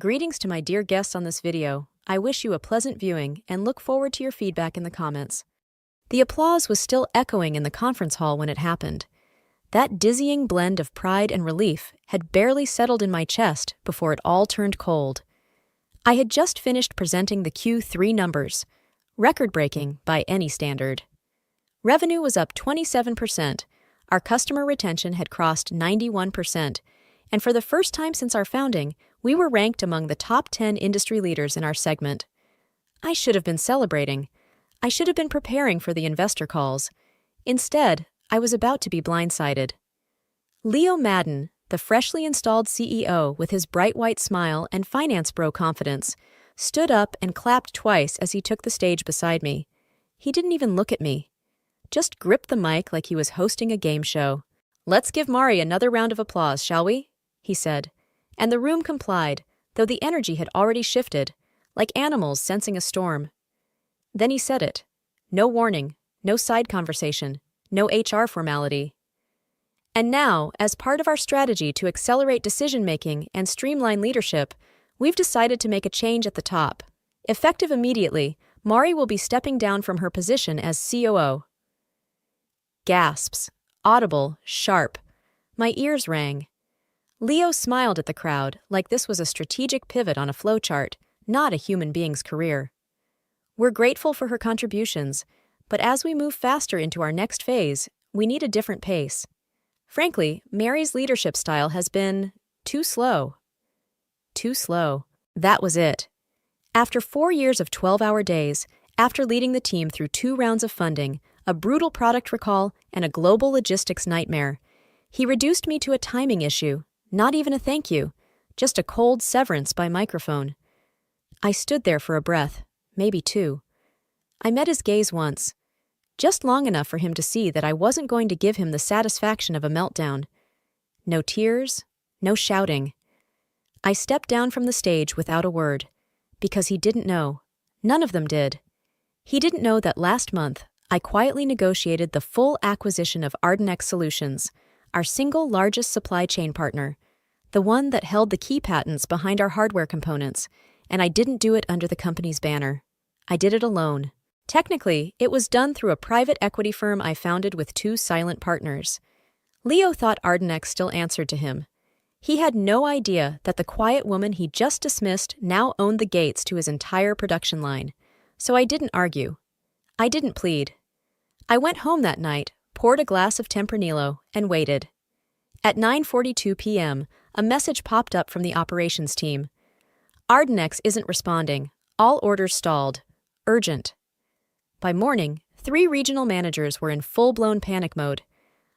Greetings to my dear guests on this video. I wish you a pleasant viewing and look forward to your feedback in the comments. The applause was still echoing in the conference hall when it happened. That dizzying blend of pride and relief had barely settled in my chest before it all turned cold. I had just finished presenting the Q3 numbers, record-breaking by any standard. Revenue was up 27%, our customer retention had crossed 91%, and for the first time since our founding, we were ranked among the top 10 industry leaders in our segment. I should have been celebrating. I should have been preparing for the investor calls. Instead, I was about to be blindsided. Leo Madden, the freshly installed CEO with his bright white smile and finance bro confidence, stood up and clapped twice as he took the stage beside me. He didn't even look at me. Just gripped the mic like he was hosting a game show. "Let's give Mari another round of applause, shall we?" he said. And the room complied, though the energy had already shifted, like animals sensing a storm. Then he said it. No warning, no side conversation, no HR formality. And now, as part of our strategy to accelerate decision-making and streamline leadership, we've decided to make a change at the top. Effective immediately, Mari will be stepping down from her position as COO. Gasps. Audible, sharp. My ears rang. Leo smiled at the crowd like this was a strategic pivot on a flowchart, not a human being's career. We're grateful for her contributions, but as we move faster into our next phase, we need a different pace. Frankly, Mary's leadership style has been too slow. Too slow. That was it. After 4 years of 12-hour days, after leading the team through 2 rounds of funding, a brutal product recall, and a global logistics nightmare, he reduced me to a timing issue, not even a thank you, just a cold severance by microphone. I stood there for a breath, maybe 2. I met his gaze once, just long enough for him to see that I wasn't going to give him the satisfaction of a meltdown. No tears, no shouting. I stepped down from the stage without a word, because he didn't know. None of them did. He didn't know that last month, I quietly negotiated the full acquisition of ARDENX Solutions, our single largest supply chain partner, the one that held the key patents behind our hardware components, and I didn't do it under the company's banner. I did it alone. Technically, it was done through a private equity firm I founded with 2 silent partners. Leo thought ARDENX still answered to him. He had no idea that the quiet woman he just dismissed now owned the gates to his entire production line. So I didn't argue. I didn't plead. I went home that night, poured a glass of Tempranillo, and waited. At 9:42 p.m., a message popped up from the operations team. ARDENX isn't responding. All orders stalled. Urgent. By morning, 3 regional managers were in full-blown panic mode.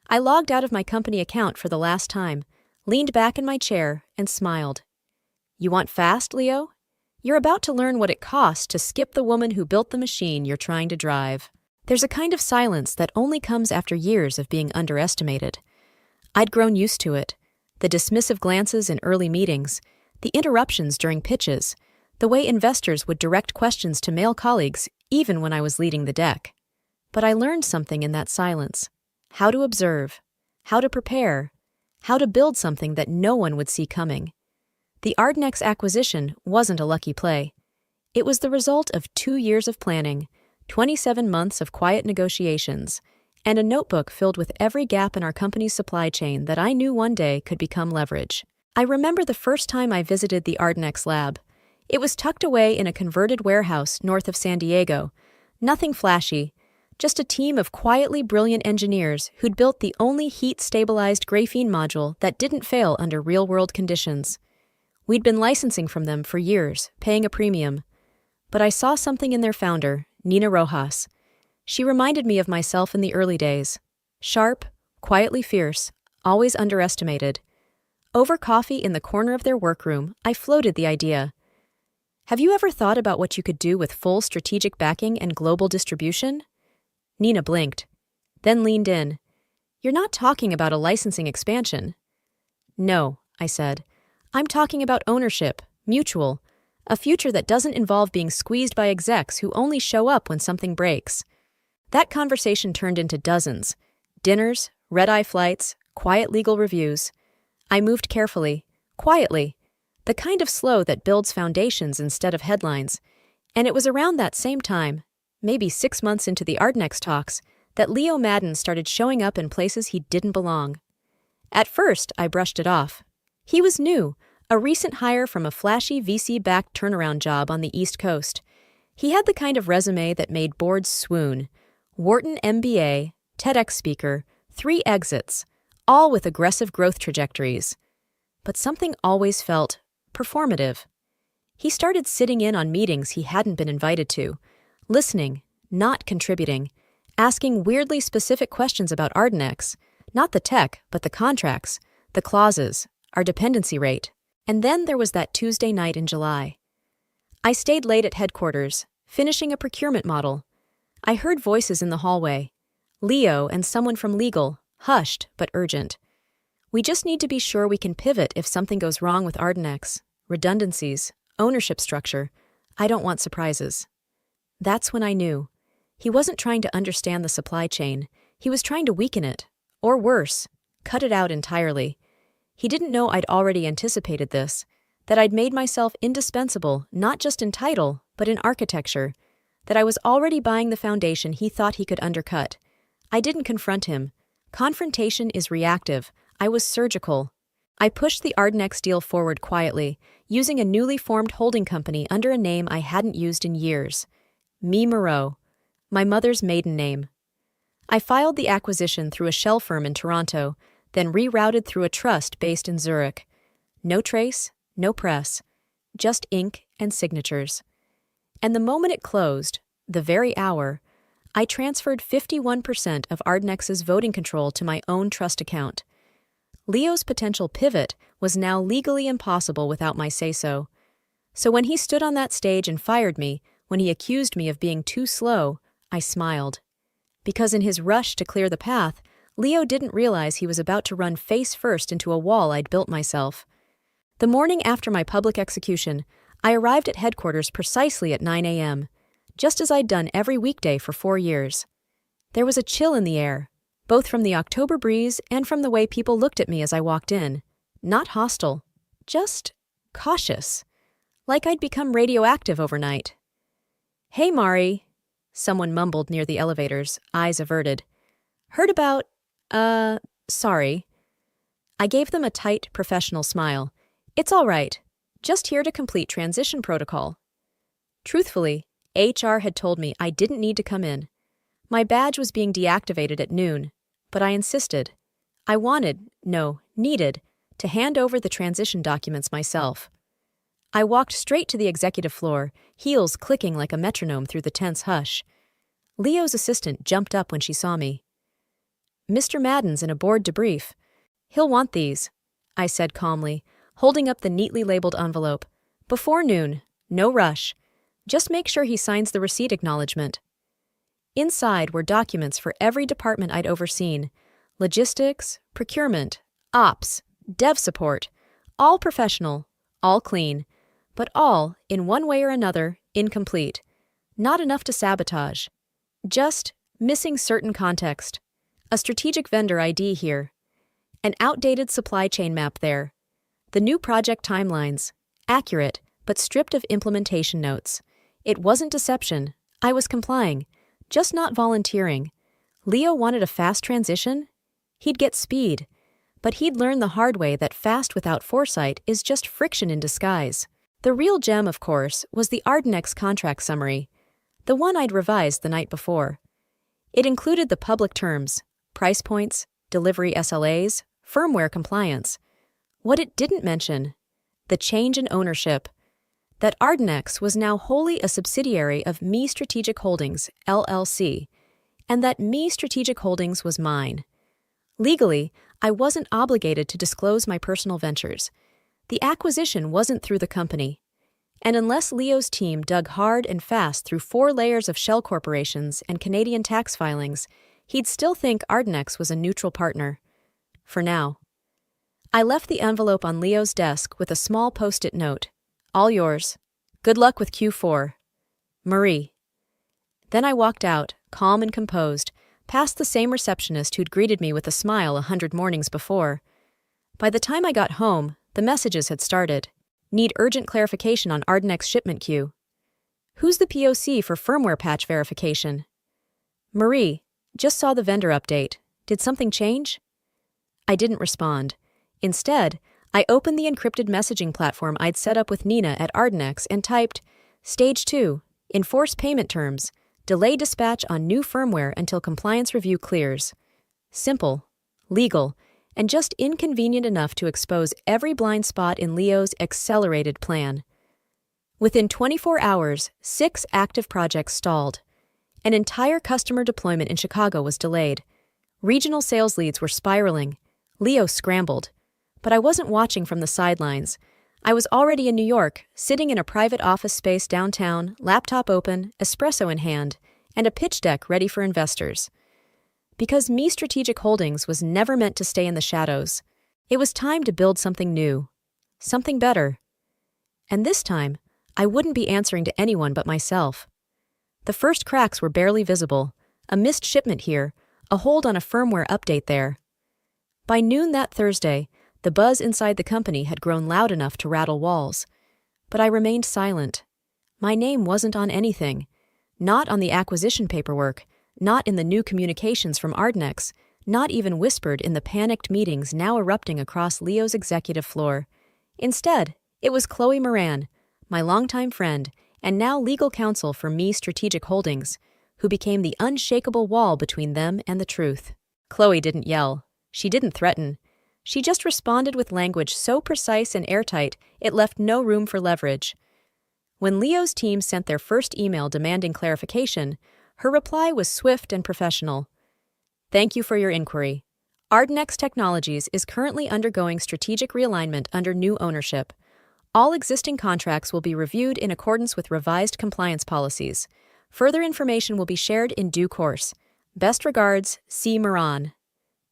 I logged out of my company account for the last time, leaned back in my chair, and smiled. You want fast, Leo? You're about to learn what it costs to skip the woman who built the machine you're trying to drive. There's a kind of silence that only comes after years of being underestimated. I'd grown used to it. The dismissive glances in early meetings, the interruptions during pitches, the way investors would direct questions to male colleagues even when I was leading the deck. But I learned something in that silence. How to observe, how to prepare, how to build something that no one would see coming. The ARDENX acquisition wasn't a lucky play. It was the result of 2 years of planning, 27 months of quiet negotiations, and a notebook filled with every gap in our company's supply chain that I knew one day could become leverage. I remember the first time I visited the ARDENX lab. It was tucked away in a converted warehouse north of San Diego. Nothing flashy, just a team of quietly brilliant engineers who'd built the only heat-stabilized graphene module that didn't fail under real-world conditions. We'd been licensing from them for years, paying a premium. But I saw something in their founder, Nina Rojas. She reminded me of myself in the early days. Sharp, quietly fierce, always underestimated. Over coffee in the corner of their workroom, I floated the idea. Have you ever thought about what you could do with full strategic backing and global distribution? Nina blinked, then leaned in. You're not talking about a licensing expansion. No, I said. I'm talking about ownership, mutual, a future that doesn't involve being squeezed by execs who only show up when something breaks. That conversation turned into dozens. Dinners, red-eye flights, quiet legal reviews. I moved carefully, quietly, The kind of slow that builds foundations instead of headlines. And it was around that same time, maybe 6 months into the Ardenex talks, that Leo Madden started showing up in places he didn't belong. At first, I brushed it off. He was new, a recent hire from a flashy VC-backed turnaround job on the East Coast. He had the kind of resume that made boards swoon. Wharton MBA, TEDx speaker, 3 exits, all with aggressive growth trajectories. But something always felt performative. He started sitting in on meetings he hadn't been invited to, listening, not contributing, asking weirdly specific questions about Ardenex, not the tech, but the contracts, the clauses, our dependency rate. And then there was that Tuesday night in July. I stayed late at headquarters, finishing a procurement model. I heard voices in the hallway. Leo and someone from legal, hushed but urgent. We just need to be sure we can pivot if something goes wrong with Ardenex, redundancies, ownership structure. I don't want surprises. That's when I knew. He wasn't trying to understand the supply chain. He was trying to weaken it. Or worse, cut it out entirely. He didn't know I'd already anticipated this, that I'd made myself indispensable not just in title, but in architecture, that I was already buying the foundation he thought he could undercut. I didn't confront him. Confrontation is reactive. I was surgical. I pushed the Ardenex deal forward quietly, using a newly formed holding company under a name I hadn't used in years. Me Moreau, my mother's maiden name. I filed the acquisition through a shell firm in Toronto, then rerouted through a trust based in Zurich. No trace, no press, just ink and signatures. And the moment it closed, the very hour, I transferred 51% of Ardenex's voting control to my own trust account. Leo's potential pivot was now legally impossible without my say-so. So when he stood on that stage and fired me, when he accused me of being too slow, I smiled. Because in his rush to clear the path, Leo didn't realize he was about to run face first into a wall I'd built myself. The morning after my public execution, I arrived at headquarters precisely at 9 a.m., just as I'd done every weekday for 4 years. There was a chill in the air, both from the October breeze and from the way people looked at me as I walked in. Not hostile, just cautious, like I'd become radioactive overnight. "Hey, Mari," someone mumbled near the elevators, eyes averted. "Heard about, sorry." I gave them a tight, professional smile. "It's all right. Just here to complete transition protocol." Truthfully, HR had told me I didn't need to come in. My badge was being deactivated at noon, but I insisted. I needed, to hand over the transition documents myself. I walked straight to the executive floor, heels clicking like a metronome through the tense hush. Leo's assistant jumped up when she saw me. "Mr. Madden's in a board debrief. He'll want these," I said calmly, holding up the neatly labeled envelope. "Before noon, no rush. Just make sure he signs the receipt acknowledgement." Inside were documents for every department I'd overseen: logistics, procurement, ops, dev support, all professional, all clean, but all, in one way or another, incomplete. Not enough to sabotage. Just missing certain context. A strategic vendor ID here. An outdated supply chain map there. The new project timelines. Accurate, but stripped of implementation notes. It wasn't deception. I was complying. Just not volunteering. Leo wanted a fast transition? He'd get speed. But he'd learn the hard way that fast without foresight is just friction in disguise. The real gem, of course, was the Ardenex contract summary, the one I'd revised the night before. It included the public terms, price points, delivery SLAs, firmware compliance. What it didn't mention, the change in ownership, that Ardenex was now wholly a subsidiary of Me Strategic Holdings, LLC, and that Me Strategic Holdings was mine. Legally, I wasn't obligated to disclose my personal ventures. The acquisition wasn't through the company. And unless Leo's team dug hard and fast through 4 layers of shell corporations and Canadian tax filings, he'd still think Ardenex was a neutral partner. For now. I left the envelope on Leo's desk with a small post-it note. "All yours. Good luck with Q4. Marie." Then I walked out, calm and composed, past the same receptionist who'd greeted me with a smile 100 mornings before. By the time I got home, the messages had started. Need urgent clarification on Ardenx shipment queue. Who's the POC for firmware patch verification? Marie, just saw the vendor update. Did something change? I didn't respond. Instead, I opened the encrypted messaging platform I'd set up with Nina at Ardenx and typed, Stage 2, Enforce Payment Terms, Delay Dispatch on New Firmware until Compliance Review clears. Simple, legal, and just inconvenient enough to expose every blind spot in Leo's accelerated plan. Within 24 hours, 6 active projects stalled. An entire customer deployment in Chicago was delayed. Regional sales leads were spiraling. Leo scrambled. But I wasn't watching from the sidelines. I was already in New York, sitting in a private office space downtown, laptop open, espresso in hand, and a pitch deck ready for investors. Because Me Strategic Holdings was never meant to stay in the shadows. It was time to build something new. Something better. And this time, I wouldn't be answering to anyone but myself. The first cracks were barely visible, a missed shipment here, a hold on a firmware update there. By noon that Thursday, the buzz inside the company had grown loud enough to rattle walls. But I remained silent. My name wasn't on anything. Not on the acquisition paperwork, not in the new communications from Ardenx, not even whispered in the panicked meetings now erupting across Leo's executive floor. Instead, it was Chloe Moran, my longtime friend, and now legal counsel for Me Strategic Holdings, who became the unshakable wall between them and the truth. Chloe didn't yell. She didn't threaten. She just responded with language so precise and airtight it left no room for leverage. When Leo's team sent their first email demanding clarification, her reply was swift and professional. Thank you for your inquiry. Ardenx Technologies is currently undergoing strategic realignment under new ownership. All existing contracts will be reviewed in accordance with revised compliance policies. Further information will be shared in due course. Best regards, C. Moran.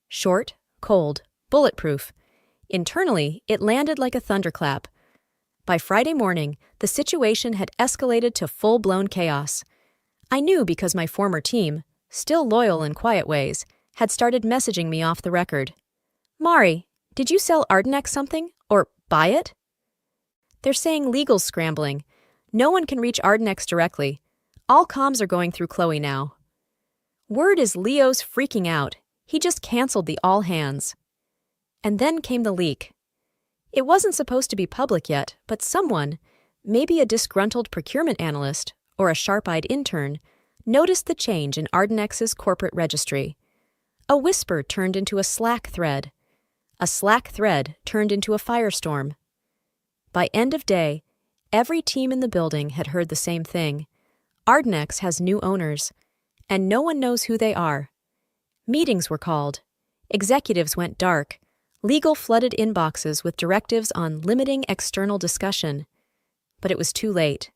Short, cold, bulletproof. Internally, it landed like a thunderclap. By Friday morning, the situation had escalated to full-blown chaos. I knew because my former team, still loyal in quiet ways, had started messaging me off the record. Mari, did you sell Ardenx something? Or buy it? They're saying legal's scrambling. No one can reach Ardenx directly. All comms are going through Chloe now. Word is Leo's freaking out. He just canceled the all hands. And then came the leak. It wasn't supposed to be public yet, but someone, maybe a disgruntled procurement analyst or a sharp-eyed intern, noticed the change in Ardenx's corporate registry. A whisper turned into a Slack thread. A Slack thread turned into a firestorm. By end of day, every team in the building had heard the same thing. Ardenx has new owners, and no one knows who they are. Meetings were called. Executives went dark. Legal flooded inboxes with directives on limiting external discussion. But it was too late.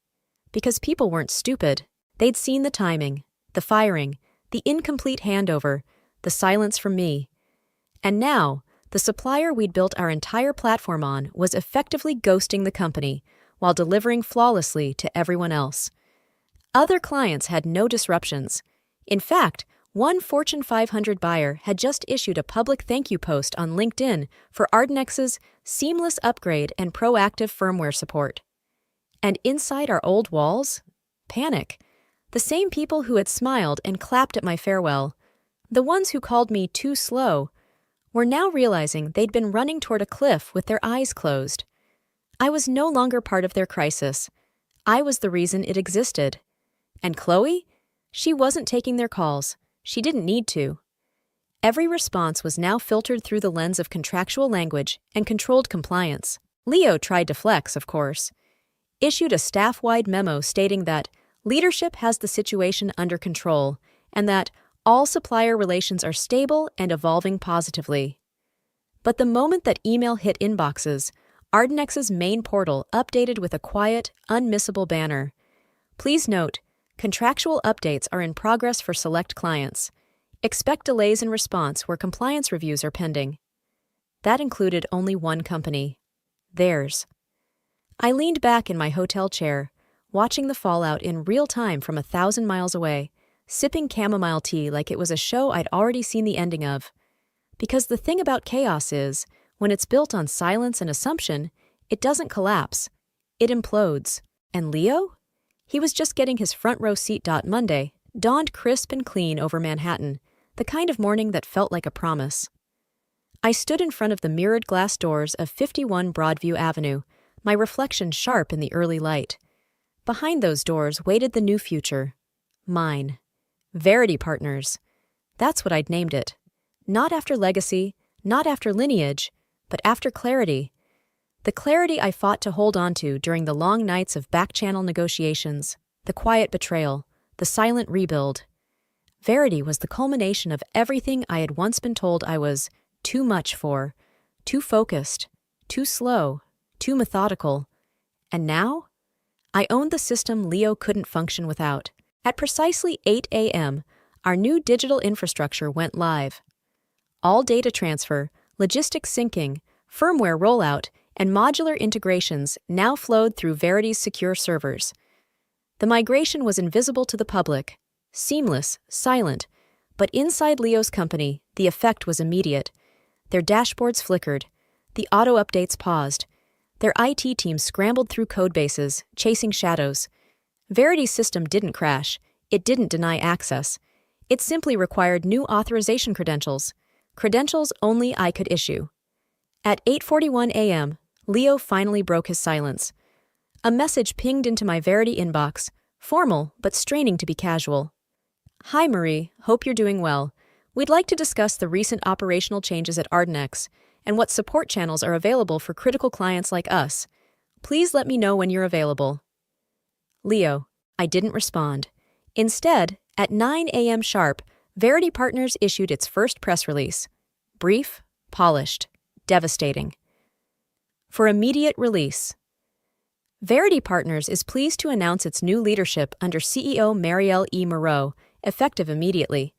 Because people weren't stupid. They'd seen the timing, the firing, the incomplete handover, the silence from me. And now, the supplier we'd built our entire platform on was effectively ghosting the company while delivering flawlessly to everyone else. Other clients had no disruptions. In fact, one Fortune 500 buyer had just issued a public thank you post on LinkedIn for Ardenx's seamless upgrade and proactive firmware support. And inside our old walls? Panic. The same people who had smiled and clapped at my farewell, the ones who called me too slow, were now realizing they'd been running toward a cliff with their eyes closed. I was no longer part of their crisis. I was the reason it existed. And Chloe? She wasn't taking their calls. She didn't need to. Every response was now filtered through the lens of contractual language and controlled compliance. Leo tried to flex, of course. Issued a staff-wide memo stating that leadership has the situation under control and that all supplier relations are stable and evolving positively. But the moment that email hit inboxes, Ardenx's main portal updated with a quiet, unmissable banner. Please note, contractual updates are in progress for select clients. Expect delays in response where compliance reviews are pending. That included only one company. Theirs. I leaned back in my hotel chair, watching the fallout in real time from 1,000 miles away, sipping chamomile tea like it was a show I'd already seen the ending of. Because the thing about chaos is, when it's built on silence and assumption, it doesn't collapse, it implodes. And Leo? He was just getting his front row seat. Monday dawned crisp and clean over Manhattan, the kind of morning that felt like a promise. I stood in front of the mirrored glass doors of 51 Broadview Avenue, my reflection sharp in the early light. Behind those doors waited the new future. Mine. Verity Partners. That's what I'd named it. Not after legacy, not after lineage, but after clarity. The clarity I fought to hold on to during the long nights of back-channel negotiations, the quiet betrayal, the silent rebuild. Verity was the culmination of everything I had once been told I was too much for, too focused, too slow, too methodical. And now? I owned the system Leo couldn't function without. At precisely 8 a.m., our new digital infrastructure went live. All data transfer, logistics syncing, firmware rollout, and modular integrations now flowed through Verity's secure servers. The migration was invisible to the public, seamless, silent, but inside Leo's company, the effect was immediate. Their dashboards flickered, the auto-updates paused, their IT team scrambled through codebases, chasing shadows. Verity's system didn't crash, it didn't deny access. It simply required new authorization credentials only I could issue. At 8:41 a.m., Leo finally broke his silence. A message pinged into my Verity inbox, formal but straining to be casual. Hi Marie, hope you're doing well. We'd like to discuss the recent operational changes at RelationshipAdvice and what support channels are available for critical clients like us. Please let me know when you're available. Leo. I didn't respond. Instead, at 9 a.m. sharp, Verity Partners issued its first press release. Brief, polished, devastating. For immediate release. Verity Partners is pleased to announce its new leadership under CEO Marielle E. Moreau, effective immediately.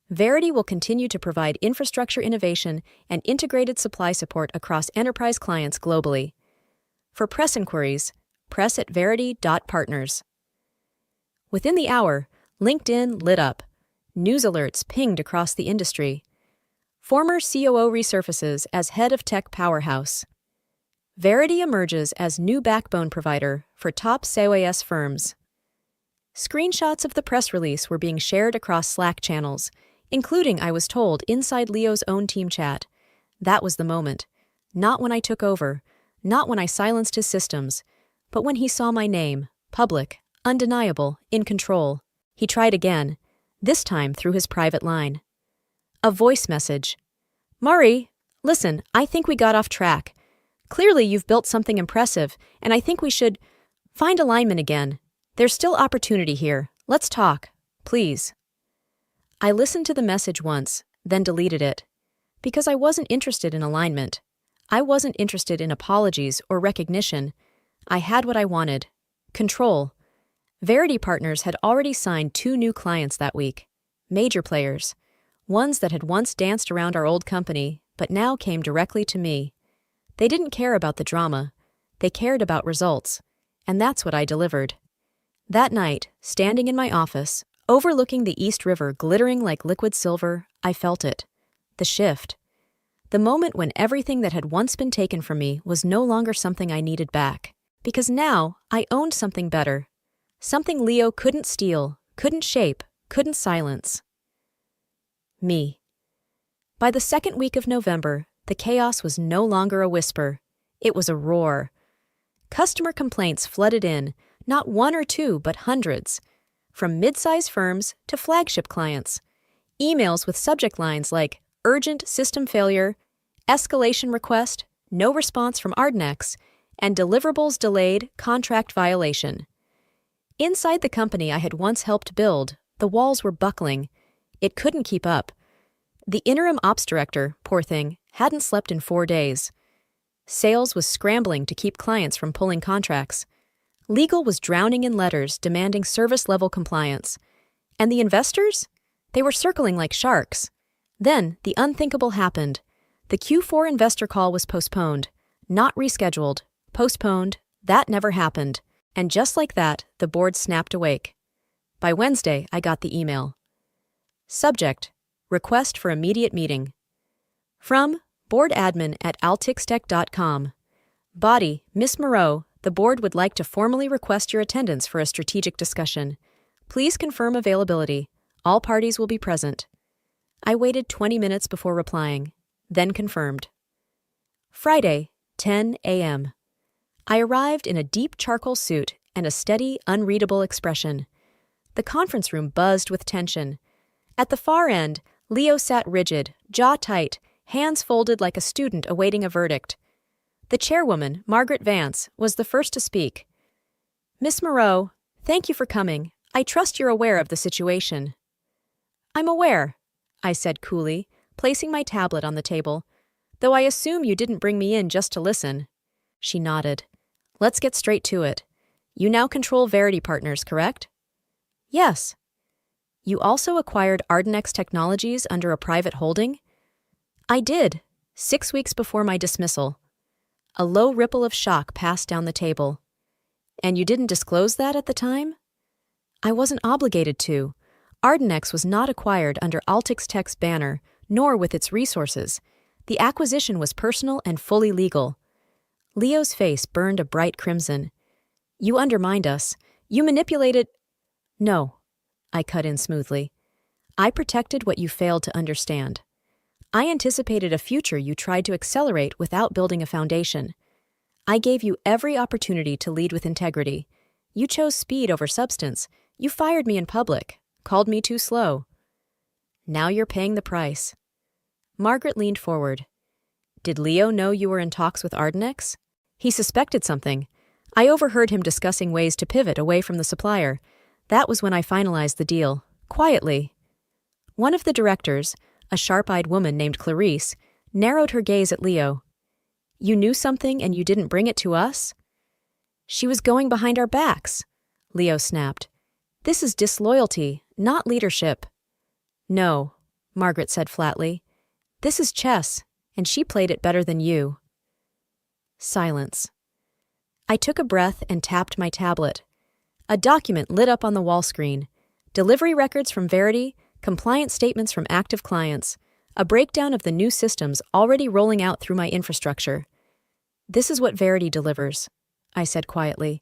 Verity will continue to provide infrastructure innovation and integrated supply support across enterprise clients globally. For press inquiries, press@verity.partners. Within the hour, LinkedIn lit up. News alerts pinged across the industry. Former COO resurfaces as head of tech powerhouse. Verity emerges as new backbone provider for top COAS firms. Screenshots of the press release were being shared across Slack channels, including, I was told, inside Leo's own team chat. That was the moment. Not when I took over, not when I silenced his systems, but when he saw my name, public, undeniable, in control. He tried again, this time through his private line. A voice message. Murray, listen, I think we got off track. Clearly you've built something impressive, and I think we should find alignment again. There's still opportunity here. Let's talk, please. I listened to the message once, then deleted it. Because I wasn't interested in alignment. I wasn't interested in apologies or recognition. I had what I wanted. Control. Verity Partners had already signed 2 new clients that week. Major players. Ones that had once danced around our old company, but now came directly to me. They didn't care about the drama. They cared about results. And that's what I delivered. That night, standing in my office, overlooking the East River glittering like liquid silver, I felt it. The shift. The moment when everything that had once been taken from me was no longer something I needed back. Because now, I owned something better. Something Leo couldn't steal, couldn't shape, couldn't silence. Me. By the second week of November, the chaos was no longer a whisper. It was a roar. Customer complaints flooded in, not 1 or 2, but hundreds. From mid-size firms to flagship clients. Emails with subject lines like urgent system failure, escalation request, no response from RelationshipAdvice, and deliverables delayed, contract violation. Inside the company I had once helped build, the walls were buckling. It couldn't keep up. The interim ops director, poor thing, hadn't slept in 4 days. Sales was scrambling to keep clients from pulling contracts. Legal was drowning in letters demanding service-level compliance. And the investors? They were circling like sharks. Then, the unthinkable happened. The Q4 investor call was postponed. Not rescheduled. Postponed. That never happened. And just like that, the board snapped awake. By Wednesday, I got the email. Subject: Request for immediate meeting. From board admin at altixtech.com. Body: Miss Moreau, The board would like to formally request your attendance for a strategic discussion. Please confirm availability. All parties will be present. I waited 20 minutes before replying, then confirmed. Friday, 10 a.m. I arrived in a deep charcoal suit and a steady, unreadable expression. The conference room buzzed with tension. At the far end, Leo sat rigid, jaw tight, hands folded like a student awaiting a verdict. The chairwoman, Margaret Vance, was the first to speak. "Miss Moreau, thank you for coming. I trust you're aware of the situation." "I'm aware," I said coolly, placing my tablet on the table. "Though I assume you didn't bring me in just to listen." She nodded. "Let's get straight to it. You now control Verity Partners, correct?" "Yes." "You also acquired Ardenex Technologies under a private holding?" "I did, 6 weeks before my dismissal." A low ripple of shock passed down the table. "And you didn't disclose that at the time?" "I wasn't obligated to. Ardenex was not acquired under Altix Tech's banner, nor with its resources. The acquisition was personal and fully legal." Leo's face burned a bright crimson. "You undermined us. You manipulated—" "No," I cut in smoothly. "I protected what you failed to understand. I anticipated a future you tried to accelerate without building a foundation. I gave you every opportunity to lead with integrity. You chose speed over substance. You fired me in public, called me too slow. Now you're paying the price." Margaret leaned forward. "Did Leo know you were in talks with Ardenex?" "He suspected something. I overheard him discussing ways to pivot away from the supplier. That was when I finalized the deal, quietly." One of the directors, a sharp-eyed woman named Clarice, narrowed her gaze at Leo. "You knew something and you didn't bring it to us?" "She was going behind our backs," Leo snapped. "This is disloyalty, not leadership." "No," Margaret said flatly. "This is chess, and she played it better than you." Silence. I took a breath and tapped my tablet. A document lit up on the wall screen. Delivery records from Verity, compliance statements from active clients, a breakdown of the new systems already rolling out through my infrastructure. "This is what Verity delivers," I said quietly.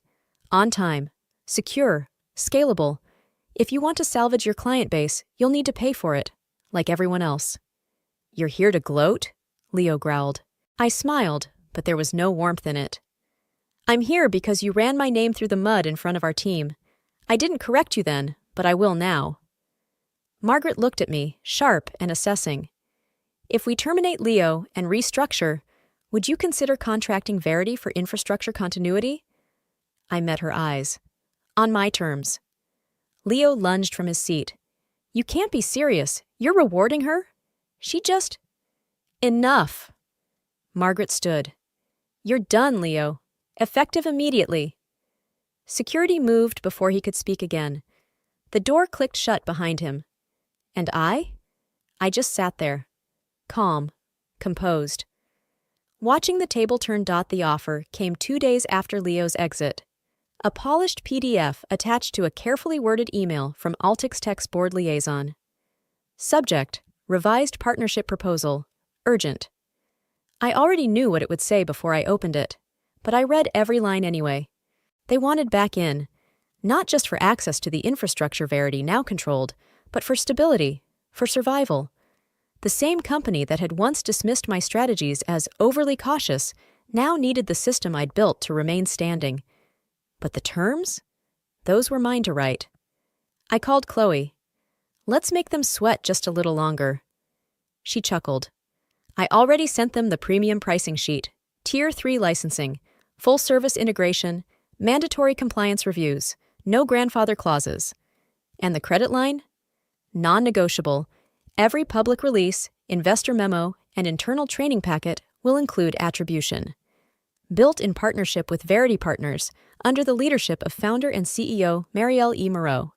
"On time, secure, scalable. If you want to salvage your client base, you'll need to pay for it, like everyone else." "You're here to gloat?" Leo growled. I smiled, but there was no warmth in it. "I'm here because you ran my name through the mud in front of our team. I didn't correct you then, but I will now." Margaret looked at me, sharp and assessing. "If we terminate Leo and restructure, would you consider contracting Verity for infrastructure continuity?" I met her eyes. "On my terms." Leo lunged from his seat. "You can't be serious. You're rewarding her? She just—" "Enough." Margaret stood. "You're done, Leo. Effective immediately." Security moved before he could speak again. The door clicked shut behind him. And I just sat there, calm, composed. Watching the table turn. The offer came 2 days after Leo's exit. A polished PDF attached to a carefully worded email from Altix Tech's board liaison. Subject: Revised Partnership Proposal. Urgent. I already knew what it would say before I opened it, but I read every line anyway. They wanted back in, not just for access to the infrastructure Verity now controlled, but for stability, for survival. The same company that had once dismissed my strategies as overly cautious now needed the system I'd built to remain standing. But the terms? Those were mine to write. I called Chloe. "Let's make them sweat just a little longer." She chuckled. "I already sent them the premium pricing sheet, Tier 3 licensing, full service integration, mandatory compliance reviews, no grandfather clauses. And the credit line? Non-negotiable. Every public release, investor memo, and internal training packet will include attribution. Built in partnership with Verity Partners under the leadership of founder and CEO Marielle E. Moreau."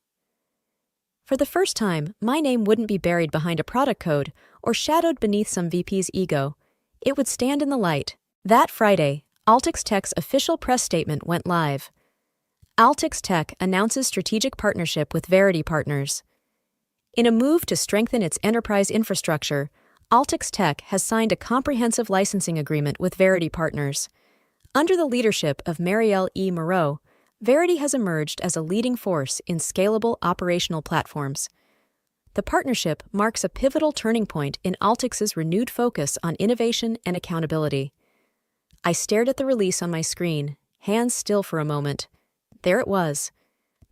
For the first time, my name wouldn't be buried behind a product code or shadowed beneath some VP's ego. It would stand in the light. That Friday, Altix Tech's official press statement went live. Altix Tech announces strategic partnership with Verity Partners. In a move to strengthen its enterprise infrastructure, Altix Tech has signed a comprehensive licensing agreement with Verity Partners. Under the leadership of Marielle E. Moreau, Verity has emerged as a leading force in scalable operational platforms. The partnership marks a pivotal turning point in Altix's renewed focus on innovation and accountability. I stared at the release on my screen, hands still for a moment. There it was.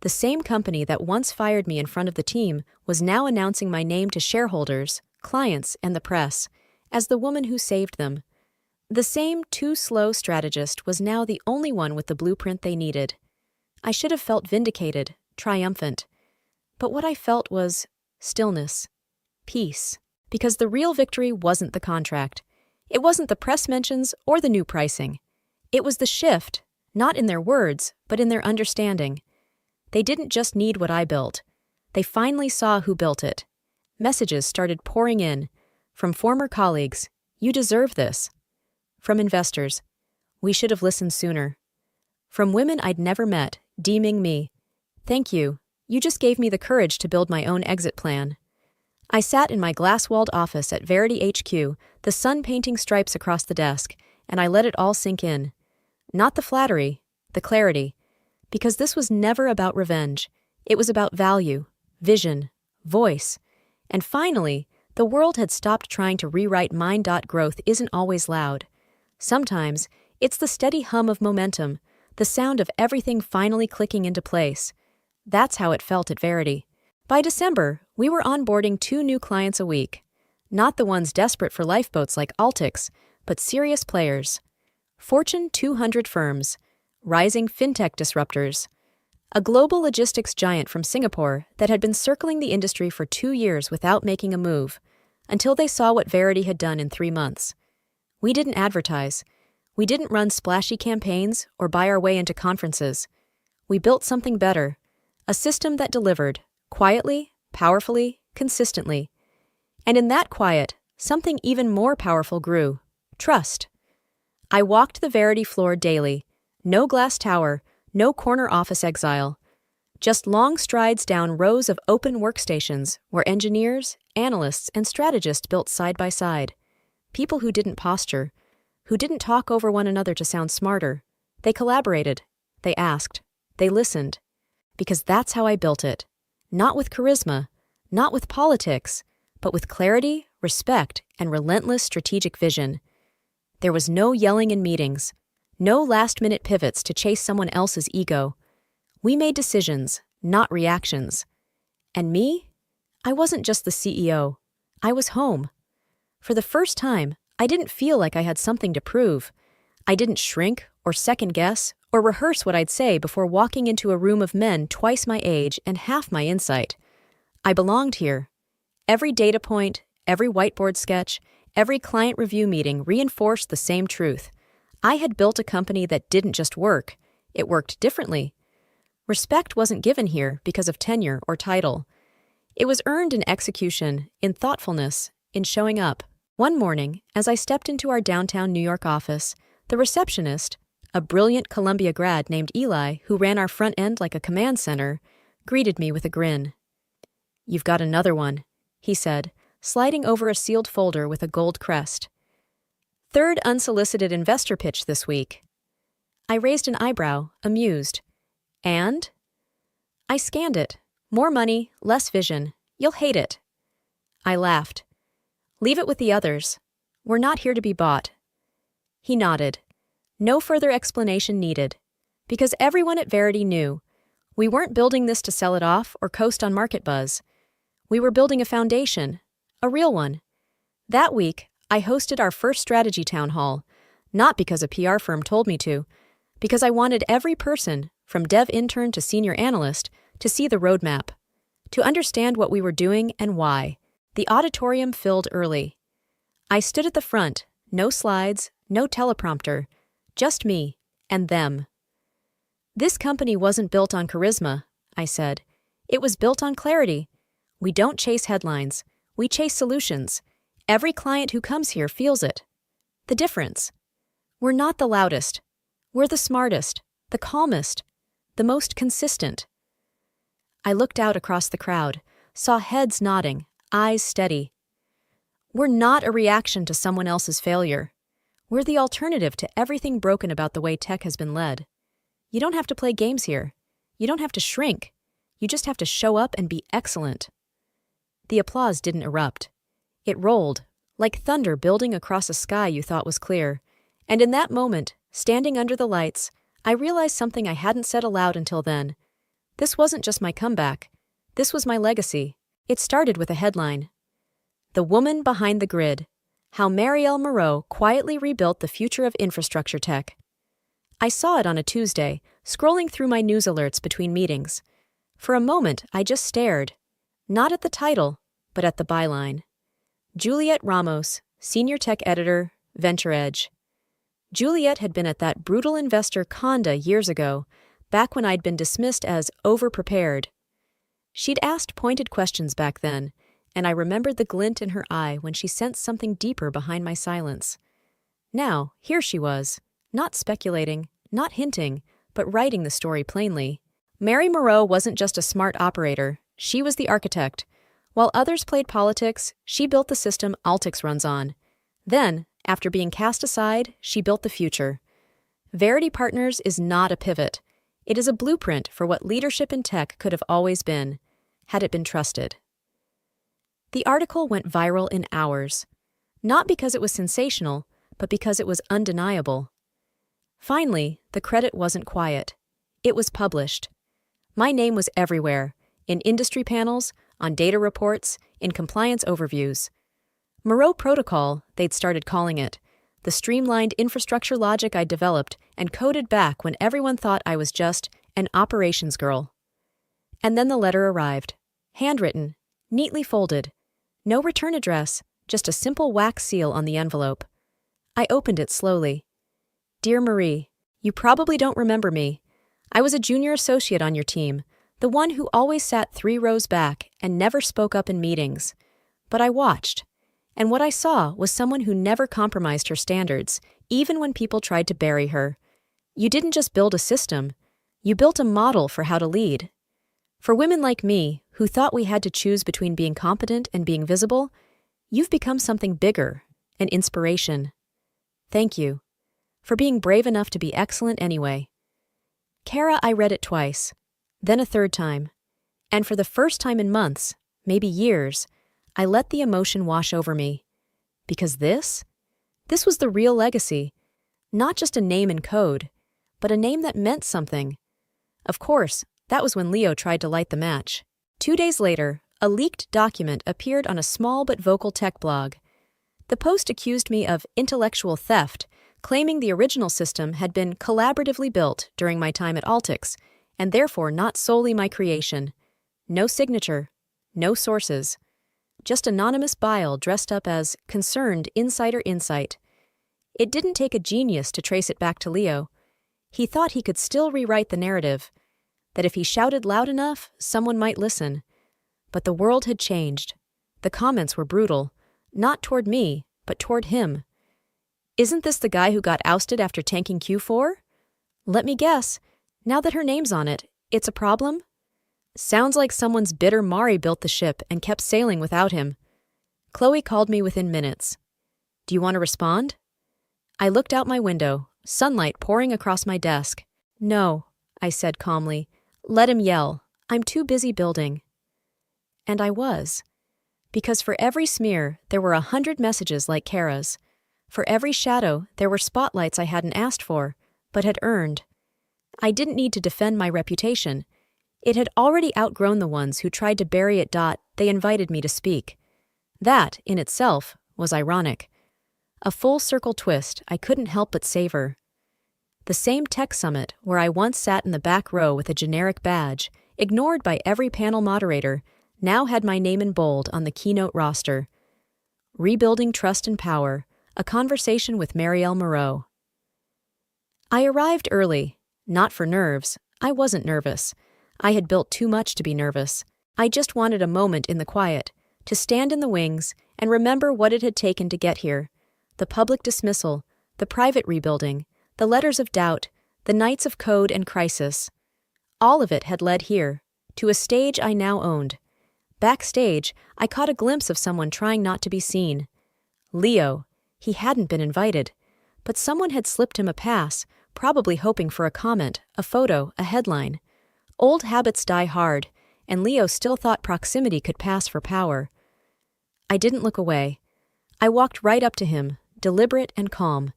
The same company that once fired me in front of the team was now announcing my name to shareholders, clients, and the press as the woman who saved them. The same too-slow strategist was now the only one with the blueprint they needed. I should have felt vindicated, triumphant. But what I felt was stillness, peace, because the real victory wasn't the contract. It wasn't the press mentions or the new pricing. It was the shift, not in their words, but in their understanding. They didn't just need what I built. They finally saw who built it. Messages started pouring in. From former colleagues, "You deserve this." From investors, "We should have listened sooner." From women I'd never met, deeming me, "Thank you, you just gave me the courage to build my own exit plan." I sat in my glass-walled office at Verity HQ, the sun painting stripes across the desk, and I let it all sink in. Not the flattery, the clarity. Because this was never about revenge. It was about value, vision, voice. And finally, the world had stopped trying to rewrite mine. Growth isn't always loud. Sometimes, it's the steady hum of momentum, the sound of everything finally clicking into place. That's how it felt at Verity. By December, we were onboarding 2 new clients a week. Not the ones desperate for lifeboats like Altix, but serious players. Fortune 200 firms, rising fintech disruptors, a global logistics giant from Singapore that had been circling the industry for 2 years without making a move, until they saw what Verity had done in 3 months. We didn't advertise. We didn't run splashy campaigns or buy our way into conferences. We built something better, a system that delivered, quietly, powerfully, consistently. And in that quiet, something even more powerful grew: trust. I walked the Verity floor daily. No glass tower, no corner office exile. Just long strides down rows of open workstations where engineers, analysts, and strategists built side by side. People who didn't posture, who didn't talk over one another to sound smarter. They collaborated, they asked, they listened. Because that's how I built it. Not with charisma, not with politics, but with clarity, respect, and relentless strategic vision. There was no yelling in meetings, no last-minute pivots to chase someone else's ego. We made decisions, not reactions. And me? I wasn't just the CEO. I was home. For the first time, I didn't feel like I had something to prove. I didn't shrink or second-guess or rehearse what I'd say before walking into a room of men twice my age and half my insight. I belonged here. Every data point, every whiteboard sketch, every client review meeting reinforced the same truth. I had built a company that didn't just work, it worked differently. Respect wasn't given here because of tenure or title. It was earned in execution, in thoughtfulness, in showing up. One morning, as I stepped into our downtown New York office, the receptionist, a brilliant Columbia grad named Eli who ran our front end like a command center, greeted me with a grin. "You've got another one," he said, sliding over a sealed folder with a gold crest. "Third unsolicited investor pitch this week." I raised an eyebrow, amused. "And?" I scanned it. "More money, less vision. You'll hate it." I laughed. "Leave it with the others. We're not here to be bought." He nodded. No further explanation needed. Because everyone at Verity knew. We weren't building this to sell it off or coast on market buzz. We were building a foundation, a real one. That week, I hosted our first strategy town hall, not because a PR firm told me to, because I wanted every person, from dev intern to senior analyst, to see the roadmap, to understand what we were doing and why. The auditorium filled early. I stood at the front, no slides, no teleprompter, just me and them. "This company wasn't built on charisma," I said. "It was built on clarity. We don't chase headlines. We chase solutions. Every client who comes here feels it. The difference. We're not the loudest. We're the smartest, the calmest, the most consistent." I looked out across the crowd, saw heads nodding, eyes steady. We're not a reaction to someone else's failure. We're the alternative to everything broken about the way tech has been led. You don't have to play games here. You don't have to shrink. You just have to show up and be excellent. The applause didn't erupt. It rolled, like thunder building across a sky you thought was clear. And in that moment, standing under the lights, I realized something I hadn't said aloud until then. This wasn't just my comeback. This was my legacy. It started with a headline. The Woman Behind the Grid: How Marielle Moreau Quietly Rebuilt the Future of Infrastructure Tech. I saw it on a Tuesday, scrolling through my news alerts between meetings. For a moment, I just stared. Not at the title, but at the byline. Juliet Ramos, Senior Tech Editor, Venture Edge. Juliet had been at that brutal investor Conda years ago, back when I'd been dismissed as overprepared. She'd asked pointed questions back then, and I remembered the glint in her eye when she sensed something deeper behind my silence. Now, here she was, not speculating, not hinting, but writing the story plainly. Mary Moreau wasn't just a smart operator, she was the architect. While others played politics, she built the system Altix runs on. Then, after being cast aside, she built the future. Verity Partners is not a pivot. It is a blueprint for what leadership in tech could have always been, had it been trusted. The article went viral in hours, not because it was sensational, but because it was undeniable. Finally, the credit wasn't quiet. It was published. My name was everywhere, in industry panels, on data reports, in compliance overviews. Moreau Protocol, they'd started calling it, the streamlined infrastructure logic I developed and coded back when everyone thought I was just an operations girl. And then the letter arrived, handwritten, neatly folded. No return address, just a simple wax seal on the envelope. I opened it slowly. Dear Marie, you probably don't remember me. I was a junior associate on your team, the one who always sat 3 rows back and never spoke up in meetings. But I watched, and what I saw was someone who never compromised her standards, even when people tried to bury her. You didn't just build a system, you built a model for how to lead. For women like me, who thought we had to choose between being competent and being visible, you've become something bigger, an inspiration. Thank you. For being brave enough to be excellent anyway. Kara, I read it twice, then a third time, and for the first time in months, maybe years, I let the emotion wash over me. Because this was the real legacy. Not just a name and code, but a name that meant something. Of course, that was when Leo tried to light the match. 2 days later, a leaked document appeared on a small but vocal tech blog. The post accused me of intellectual theft, claiming the original system had been collaboratively built during my time at Altix, and therefore not solely my creation. No signature, no sources. Just anonymous bile dressed up as concerned insider insight. It didn't take a genius to trace it back to Leo. He thought he could still rewrite the narrative, that if he shouted loud enough, someone might listen. But the world had changed. The comments were brutal, not toward me, but toward him. Isn't this the guy who got ousted after tanking Q4? Let me guess, now that her name's on it, it's a problem? Sounds like someone's bitter Mari built the ship and kept sailing without him. Chloe called me within minutes. Do you want to respond? I looked out my window, sunlight pouring across my desk. No, I said calmly. Let him yell. I'm too busy building. And I was. Because for every smear, there were 100 messages like Kara's. For every shadow, there were spotlights I hadn't asked for, but had earned. I didn't need to defend my reputation. It had already outgrown the ones who tried to bury it. They invited me to speak. That, in itself, was ironic. A full-circle twist I couldn't help but savor. The same tech summit where I once sat in the back row with a generic badge, ignored by every panel moderator, now had my name in bold on the keynote roster. Rebuilding Trust and Power, a conversation with Marielle Moreau. I arrived early, not for nerves. I wasn't nervous. I had built too much to be nervous. I just wanted a moment in the quiet, to stand in the wings and remember what it had taken to get here. The public dismissal, the private rebuilding, the letters of doubt, the nights of code and crisis. All of it had led here, to a stage I now owned. Backstage, I caught a glimpse of someone trying not to be seen. Leo. He hadn't been invited. but someone had slipped him a pass, probably hoping for a comment, a photo, a headline. Old habits die hard, and Leo still thought proximity could pass for power. I didn't look away. I walked right up to him, deliberate and calm.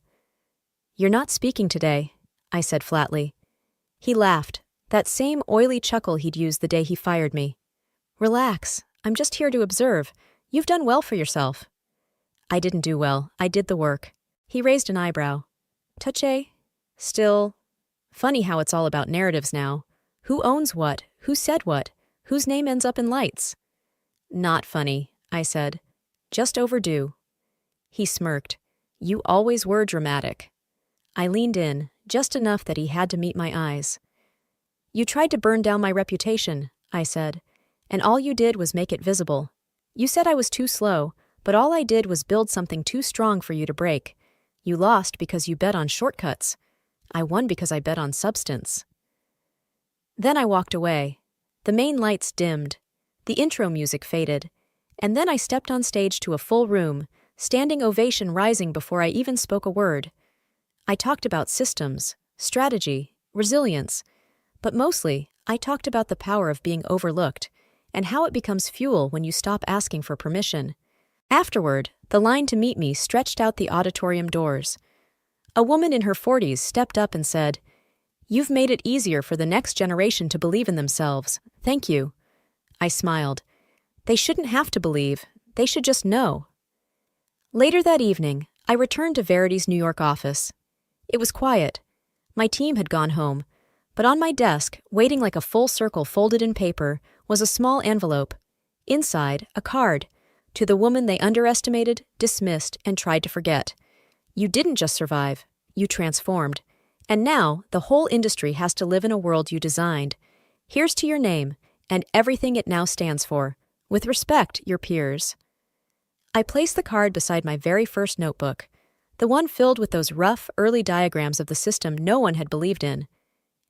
"You're not speaking today," I said flatly. He laughed, that same oily chuckle he'd used the day he fired me. "Relax, I'm just here to observe. You've done well for yourself." I didn't do well, I did the work. He raised an eyebrow. "Touche? Still? Funny how it's all about narratives now. Who owns what? Who said what? Whose name ends up in lights?" "Not funny," I said. "Just overdue." He smirked. "You always were dramatic." I leaned in, just enough that he had to meet my eyes. "You tried to burn down my reputation," I said, "and all you did was make it visible. You said I was too slow, but all I did was build something too strong for you to break. You lost because you bet on shortcuts. I won because I bet on substance." Then I walked away. The main lights dimmed. The intro music faded. And then I stepped on stage to a full room, standing ovation rising before I even spoke a word. I talked about systems, strategy, resilience, but mostly I talked about the power of being overlooked and how it becomes fuel when you stop asking for permission. Afterward, the line to meet me stretched out the auditorium doors. A woman in her 40s stepped up and said, "You've made it easier for the next generation to believe in themselves. Thank you." I smiled. They shouldn't have to believe. They should just know. Later that evening, I returned to Verity's New York office. It was quiet. My team had gone home, but on my desk, waiting like a full circle folded in paper, was a small envelope. Inside, a card. To the woman they underestimated, dismissed, and tried to forget. You didn't just survive, you transformed. And now, the whole industry has to live in a world you designed. Here's to your name, and everything it now stands for. With respect, your peers. I placed the card beside my very first notebook, the one filled with those rough, early diagrams of the system no one had believed in.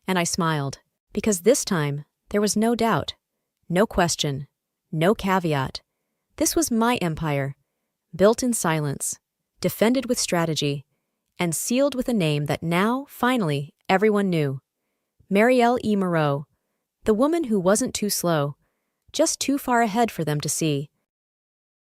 And I smiled, because this time, there was no doubt, no question, no caveat. This was my empire, built in silence, defended with strategy, and sealed with a name that now, finally, everyone knew. Marielle E. Moreau, the woman who wasn't too slow, just too far ahead for them to see.